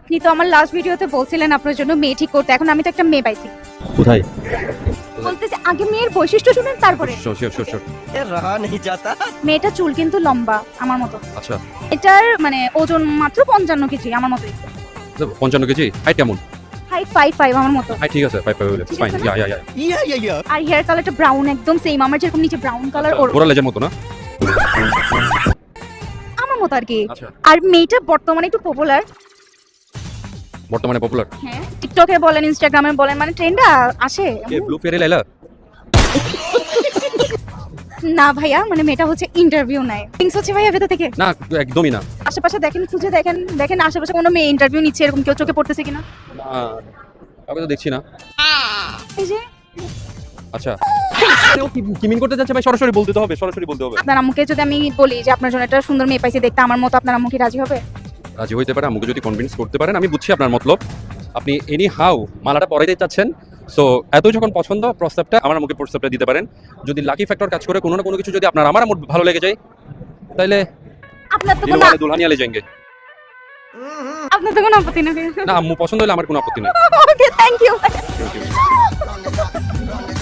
আপনি তো আমার লাস্ট ভিডিওতে বলছিলেন আপনার জন্য মেয়ে ঠিক করতে, এখন আমি তো একটা মেয়ে পাইছি। কোথায়? বলতেছি আগে মেয়ের বৈশিষ্ট্য শুনেন তারপরে। শিওর। रहा नहीं जाता। মেয়েটা চুল কিন্তু লম্বা আমার মতো, আচ্ছা, এটার মানে ওজন মাত্র 55 কেজি আমার মতোই। 55 কেজি। হাইট কেমন? হাইট 5'5" আমার মতো। হাইট ঠিক আছে, 5 হইলে ঠিক ফাইন। আছে না? ইয়া। আর হেয়ার কালারটা ব্রাউন, একদম সেম আমার যেরকম নিচে ব্রাউন কালার ওর গোরা লেজের মতো না? আমার মতো আর কি। আচ্ছা, আর মেয়েটা বর্তমানে একটু পপুলার, বর্তমানে পপুলার। হ্যাঁ টিকটকে বলেন ইনস্টাগ্রামে বলেন, মানে ট্রেন্ডে আসে। কে ব্লু ফেরি লাইলা? না ভাইয়া, মানে মেয়েটা হচ্ছে ইন্টারভিউ নেয়, থিংস হচ্ছে ভাইয়া ভেতর থেকে। না, একদমই না। আশেপাশে দেখেন, খুঁজে দেখেন, দেখেন আশেপাশে কোনো মেয়ে ইন্টারভিউ নিচ্ছে এরকম কেউ চোখে পড়তেছে কিনা। না, কাউকে তো দেখছি না। এই যে আচ্ছা, ও কি মিন করতে যাচ্ছে ভাই? সরাসরি বলতে তো হবে, সরাসরি বলতে হবে। আপনার আম্মুকে যদি আমি বলি যে আপনার জন্য একটা সুন্দর মেয়ে পাইছি দেখতে আমার মতো, আপনার আম্মু কি রাজি হবে? রাজি হইতে পারে, আমাকে যদি কনভিন্স করতে পারেন। আমি বুঝছি আপনার মতলব। আপনি এনি হাউ মালাটা পরাইতে চাচ্ছেন, সো এতই যখন পছন্দ প্রস্তাবটা আমার আমাকে প্রস্তাবটা দিতে পারেন। যদি লাকি ফ্যাক্টর কাজ করে, কোনো না কোনো কিছু যদি আপনার আমার ভালো লেগে যায়, তাহলে আপনার তো কোনো দিলওয়ালে দুলহানিয়া লে যাएंगे। আপনার তো কোনো আপত্তি নেই। না, আম্মু পছন্দ হলে আমার কোনো আপত্তি নেই। ওকে, থ্যাংক ইউ। Thank you.